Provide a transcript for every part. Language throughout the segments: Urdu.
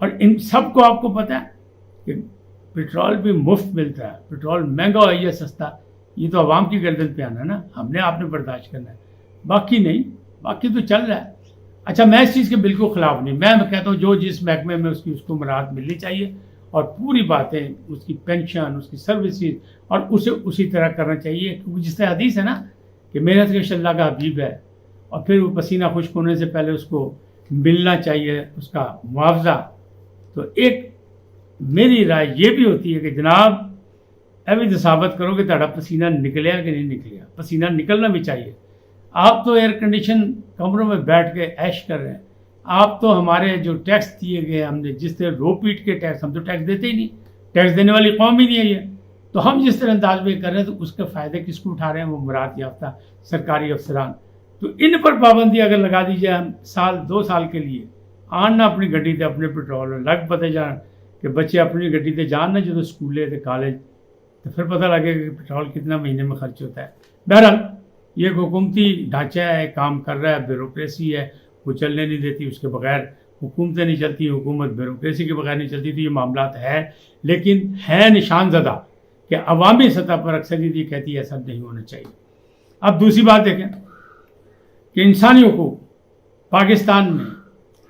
اور ان سب کو آپ کو پتہ ہے کہ پیٹرول بھی مفت ملتا ہے، پیٹرول مہنگا ہو یا سستا، یہ تو عوام کی گردن پہ آنا ہے نا، ہم نے آپ نے برداشت کرنا ہے، باقی نہیں، باقی تو چل رہا ہے۔ اچھا میں اس چیز کے بالکل خلاف نہیں، میں کہتا ہوں جو جس محکمے میں اس کو مراعات ملنی چاہیے اور پوری باتیں اس کی پینشن، اس کی سروسز اور اسے اسی طرح کرنا چاہیے، کیونکہ جس طرح حدیث ہے نا کہ محنت کش اللہ کا حبیب ہے، اور پھر وہ پسینہ خشک ہونے سے پہلے اس کو ملنا چاہیے اس کا معاوضہ۔ تو ایک میری رائے یہ بھی ہوتی ہے کہ جناب ابھی ثابت کرو کہ تہاڑا پسینہ نکلیا کہ نہیں نکلیا، پسینہ نکلنا بھی چاہیے۔ آپ تو ایئر کنڈیشن کمروں میں بیٹھ کے عیش کر رہے ہیں، آپ تو ہمارے جو ٹیکس دیے گئے ہم نے جس طرح رو پیٹ کے ٹیکس، ہم تو ٹیکس دیتے ہی نہیں، ٹیکس دینے والی قوم ہی نہیں ہے یہ، تو ہم جس طرح انداز میں کر رہے ہیں تو اس کے فائدے کس کو اٹھا رہے ہیں؟ وہ مراد یافتہ سرکاری افسران۔ تو ان پر پابندی اگر لگا دی جائے سال 2 سال کے لیے، آن نہ اپنی گڈی تے اپنے پیٹرول لگ پتے جان کہ بچے اپنی گڈی تے جان نہ جدو سکولے تے کالج، تو پھر پتہ لگے کہ پیٹرول کتنا مہینے میں خرچ ہوتا ہے۔ بہرحال یہ ایک حکومتی ڈھانچہ ہے، کام کر رہا ہے، بیوروکریسی ہے وہ چلنے نہیں دیتی، اس کے بغیر حکومتیں نہیں چلتی، حکومت بیوروکریسی کے بغیر نہیں چلتی، تو یہ معاملات ہے، لیکن ہے نشان زدہ کہ عوامی سطح پر اکثریت یہ کہتی ہے ایسا نہیں ہونا چاہیے۔ اب دوسری بات دیکھیں کہ انسانی حقوق پاکستان میں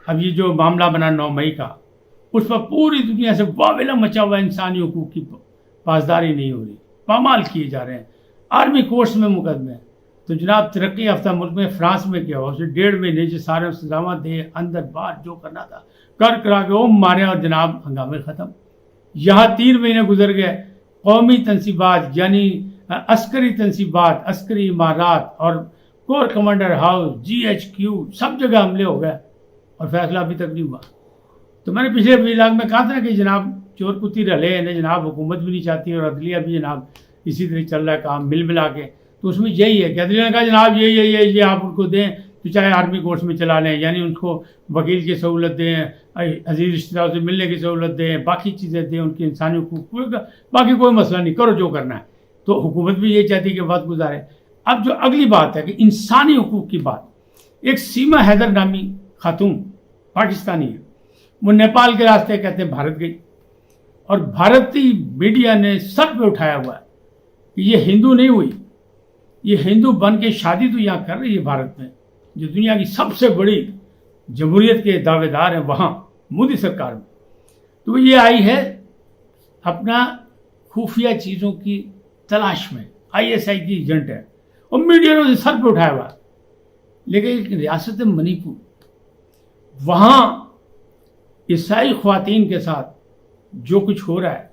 اب یہ جو معاملہ بنا 9 مئی کا، اس پر پوری دنیا سے واویلا مچا ہوا ہے، انسانی حقوق کی پاسداری نہیں ہو رہی، پامال کیے جا رہے ہیں، آرمی کورٹس میں مقدمے ہیں۔ تو جناب ترقی یافتہ ملک میں فرانس میں کیا ہوا، اسے 1.5 مہینے جو سارے سزاوات دے، اندر باہر جو کرنا تھا کر کرا کے وہ مارے اور جناب ہنگامے ختم۔ یہاں 3 مہینے گزر گئے، قومی تنصیبات یعنی عسکری تنصیبات، عسکری عمارات اور کور کمانڈر ہاؤس، GHQ سب جگہ حملے ہو گئے اور فیصلہ ابھی تک نہیں ہوا۔ تو میں نے پچھلے ولاگ میں کہا تھا کہ جناب چور کتی رلے ہیں جناب، حکومت بھی نہیں چاہتی اور عدلیہ بھی جناب اسی طرح چل رہا ہے کام مل ملا کے۔ تو اس میں یہی ہے کہ عدلیہ نے کہا جناب یہ آپ ان کو دیں تو چاہے آرمی کورٹس میں چلا لیں، یعنی ان کو وکیل کی سہولت دیں، عزیز رشتہ داروں سے ملنے کی سہولت دیں، باقی چیزیں دیں، ان کی انسانی حقوق، باقی کوئی مسئلہ نہیں، کرو جو کرنا ہے۔ تو حکومت بھی یہ چاہتی ہے کہ وقت گزارے۔ اب جو اگلی بات ہے کہ انسانی حقوق کی بات، ایک سیما حیدر نامی خاتون پاکستانی ہے، وہ نیپال کے راستے کہتے ہیں بھارت گئی، اور بھارتی میڈیا نے سر پہ اٹھایا ہوا ہے کہ یہ ہندو نہیں ہوئی، یہ ہندو بن کے شادی تو یہاں کر رہی ہے بھارت میں، جو دنیا کی سب سے بڑی جمہوریت کے دعوے دار ہیں وہاں مودی سرکار میں۔ تو یہ آئی ہے اپنا خفیہ چیزوں کی تلاش میں، ISI کی ایجنٹ ہے، اور میڈیا نے اسے سر پہ اٹھایا ہوا۔ لیکن ایک ریاست منی پور، وہاں عیسائی خواتین کے ساتھ جو کچھ ہو رہا ہے،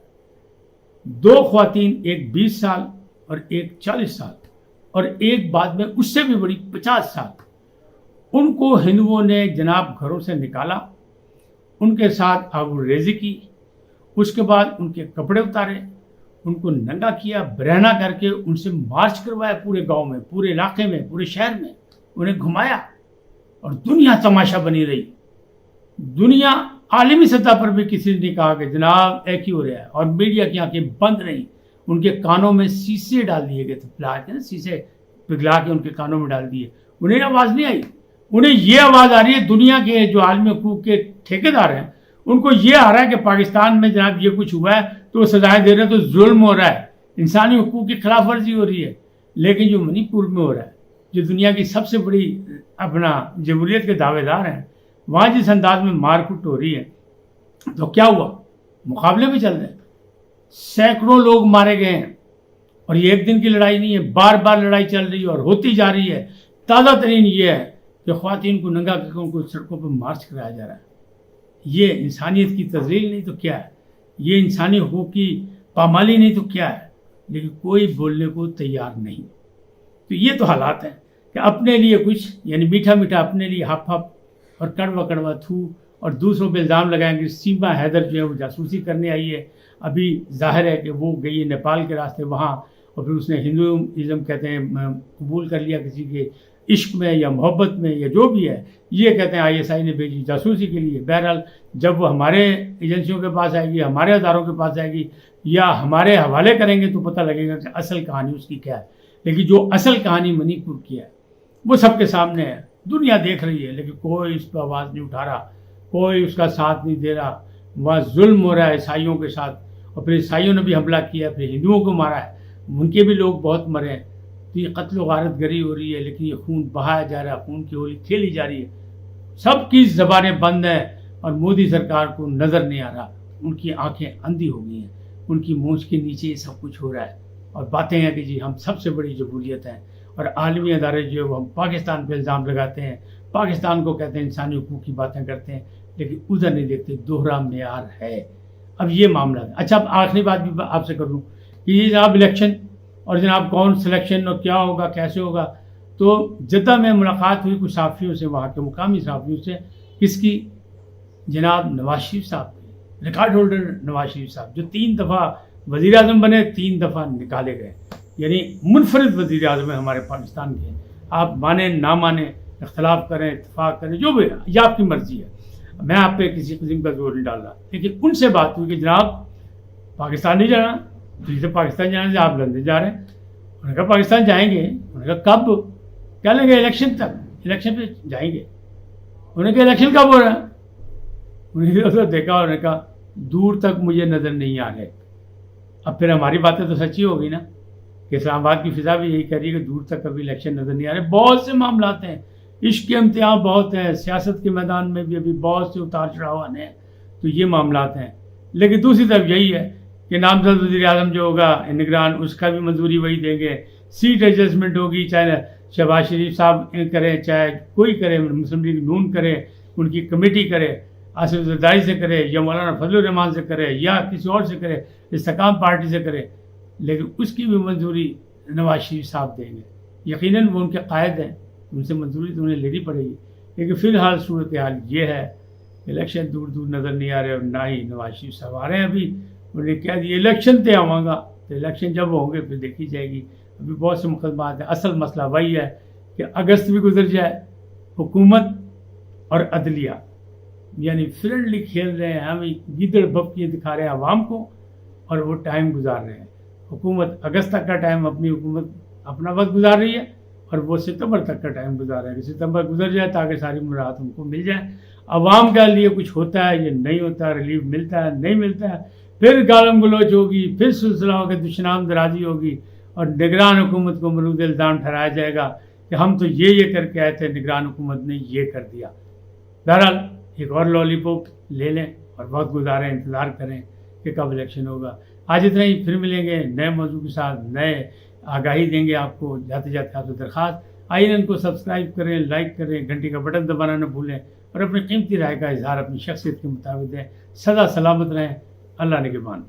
2 خواتین، ایک 20 سال اور ایک 40 سال اور ایک بعد میں اس سے بھی بڑی 50 سال، ان کو ہندوؤں نے جناب گھروں سے نکالا، ان کے ساتھ آبرو ریزی کی، اس کے بعد ان کے کپڑے اتارے، ان کو ننگا کیا، برہنہ کر کے ان سے مارچ کروایا پورے گاؤں میں، پورے علاقے میں، پورے شہر میں، انہیں گھمایا، اور دنیا تماشا بنی رہی۔ دنیا عالمی سطح پر بھی کسی نے نہیں کہا کہ جناب ایک ہی ہو رہا ہے، اور میڈیا کی آنکھیں بند رہیں، ان کے کانوں میں سیسے ڈال دیے گئے تھے، پلا کے نا سیسے پگھلا کے ان کے کانوں میں ڈال دیے، انہیں آواز نہیں آئی۔ انہیں یہ آواز آ رہی ہے، دنیا کے جو عالمی حقوق کے ٹھیکیدار ہیں ان کو یہ آ رہا ہے کہ پاکستان میں جناب یہ کچھ ہوا ہے تو وہ سزائیں دے رہے ہیں، تو ظلم ہو رہا ہے، انسانی حقوق کی خلاف ورزی ہو رہی ہے۔ لیکن جو منی پور میں ہو رہا ہے، جو دنیا کی سب سے بڑی اپنا جمہوریت کے دعوے دار ہیں، وہاں جس انداز میں مار کٹ ہو رہی ہے، تو کیا ہوا؟ مقابلے بھی چل رہے ہیں، سینکڑوں لوگ مارے گئے ہیں، اور یہ ایک دن کی لڑائی نہیں ہے، بار بار لڑائی چل رہی ہے اور ہوتی جا رہی ہے۔ تازہ ترین یہ ہے کہ خواتین کو ننگا کر کے ان کو سڑکوں پہ مارچ کرایا جا رہا ہے۔ یہ انسانیت کی تذلیل نہیں تو کیا ہے؟ یہ انسانی حقوق کی پامالی نہیں تو کیا ہے؟ لیکن کوئی بولنے کو تیار نہیں۔ تو یہ تو حالات ہیں کہ اپنے لیے کچھ یعنی میٹھا میٹھا اپنے لیے ہپ ہپ اور کڑوا کڑوا تھو، اور دوسروں پہ الزام لگائیں گے۔ سیما حیدر جو ہے وہ جاسوسی کرنے آئی ہے، ابھی ظاہر ہے کہ وہ گئی ہے نیپال کے راستے وہاں، اور پھر اس نے ہندوازم کہتے ہیں قبول کر لیا کسی کے عشق میں یا محبت میں یا جو بھی ہے، یہ کہتے ہیں ISI نے بھیجی جاسوسی کے لیے۔ بہرحال جب وہ ہمارے ایجنسیوں کے پاس آئے گی، ہمارے اداروں کے پاس آئے گی یا ہمارے حوالے کریں گے تو پتہ لگے گا کہ اصل کہانی اس کی کیا ہے۔ لیکن جو اصل کہانی منی پور کی ہے وہ سب کے سامنے ہے، دنیا دیکھ رہی ہے، لیکن کوئی اس پہ آواز نہیں اٹھا رہا، کوئی اس کا ساتھ نہیں دے رہا۔ وہاں ظلم ہو رہا ہے عیسائیوں کے ساتھ، اور پھر عیسائیوں نے بھی حملہ کیا، پھر ہندوؤں کو مارا ہے، ان کے بھی لوگ بہت مرے ہیں. تو یہ قتل و غارت گری ہو رہی ہے، لیکن یہ خون بہایا جا رہا ہے، خون کی ہولی کھیلی جا رہی ہے. سب کی زبانیں بند ہیں اور مودی سرکار کو نظر نہیں آ رہا. ان کی آنکھیں اندھی ہو گئی ہیں، ان کی مونچھ کے نیچے یہ سب کچھ ہو رہا ہے. اور باتیں ہیں کہ جی ہم سب سے بڑی جمہوریت ہیں، اور عالمی ادارے جو ہے وہ ہم پاکستان پہ الزام لگاتے ہیں، پاکستان کو کہتے ہیں انسانی حقوق کی باتیں کرتے ہیں، لیکن ادھر نہیں دیکھتے. دوہرا معیار ہے. اب یہ معاملہ ہے. اچھا اب آخری بات بھی آپ سے کر لوں کہ یہ جناب الیکشن اور جناب کون سلیکشن اور کیا ہوگا کیسے ہوگا. تو جدہ میں ملاقات ہوئی کچھ صحافیوں سے، وہاں کے مقامی صحافیوں سے. کس کی؟ جناب نواز شریف صاحب کی، ریکارڈ ہولڈر نواز شریف صاحب، جو 3 دفعہ وزیر اعظم بنے، 3 دفعہ نکالے گئے، یعنی منفرد وزیر اعظم ہیں ہمارے پاکستان کے. آپ مانیں نہ مانیں، اختلاف کریں اتفاق کریں، جو بھی ہے یہ آپ کی مرضی ہے، میں آپ پہ کسی قسم کا زور نہیں ڈال رہا. لیکن ان سے بات ہوئی کہ جناب پاکستان نہیں جانا، جسے پاکستان جانے سے آپ لندن جا رہے ہیں. انہوں نے کہا پاکستان جائیں گے. انہوں نے کہا کب؟ کیا لیں گے الیکشن تک، الیکشن پہ جائیں گے. انہوں نے کہا الیکشن کب ہو رہا ہے؟ انہوں نے دیکھا، انہوں نے کہا دور تک مجھے نظر نہیں آ رہے. اب پھر ہماری باتیں تو سچی ہو گئی نا کہ اسلام آباد کی فضا بھی یہی کہہ رہی ہے کہ دور تک کبھی الیکشن نظر نہیں آ رہے. بہت سے معاملات ہیں، عشق کے امتحان بہت ہیں، سیاست کے میدان میں بھی ابھی بہت سے اتار چڑھاؤ آنے ہیں. تو یہ معاملات ہیں. لیکن دوسری طرف یہی ہے کہ نامزد وزیر اعظم جو ہوگا نگران، اس کا بھی منظوری وہی دیں گے. سیٹ ایڈجسٹمنٹ ہوگی، چاہے شہباز شریف صاحب کرے چاہے کوئی کرے، مسلم لیگ نون کرے، ان کی کمیٹی کرے، آصف زرداری سے کرے یا مولانا فضل الرحمان سے کرے یا کسی اور سے کرے، استحکام پارٹی سے کرے، لیکن اس کی بھی منظوری نواز شریف صاحب دیں گے. یقیناً وہ ان کے قائد ہیں، ان سے منظوری تو انہیں لینی پڑے گی. لیکن فی الحال صورتحال یہ ہے، الیکشن دور دور نظر نہیں آ رہے، اور نہ ہی نواز شریف صاحب آ رہے ہیں. ابھی انہوں نے کہہ دیا الیکشن تے آواں گا، تو الیکشن جب ہوں گے پھر دیکھی جائے گی. ابھی بہت سے مقدمات ہیں. اصل مسئلہ وہی ہے کہ اگست بھی گزر جائے، حکومت اور عدلیہ یعنی فرینڈلی کھیل رہے ہیں، ہم گیدڑ بپکیاں دکھا رہے ہیں عوام کو، اور وہ ٹائم گزار رہے ہیں. حکومت اگست تک کا ٹائم اپنی حکومت اپنا وقت گزار رہی ہے، اور وہ ستمبر تک کا ٹائم گزار رہے ہیں کہ ستمبر گزر جائے تاکہ ساری مراحت ان کو مل جائیں. عوام کے لیے کچھ ہوتا ہے یا نہیں ہوتا، ریلیف ملتا ہے نہیں ملتا ہے، پھر گالم گلوچ ہوگی، پھر سلسلہ ہوگا، دشنام درازی ہوگی، اور نگران حکومت کو مرود الزام ٹھہرایا جائے گا کہ ہم تو یہ کر کے آئے تھے، نگران حکومت نے یہ کر دیا. بہرحال ایک اور لالی پاپ لے لیں اور وقت گزاریں، انتظار کریں کہ کب الیکشن ہوگا. آج اتنا ہی، پھر ملیں گے نئے موضوع کے ساتھ، نئے آگاہی دیں گے آپ کو. جاتے جاتے آپ سے درخواست، آئین ان کو سبسکرائب کریں، لائک کریں، گھنٹی کا بٹن دبانا نہ بھولیں، اور اپنی قیمتی رائے کا اظہار اپنی شخصیت کے مطابق دیں. سدا سلامت رہیں. اللہ نگہبان.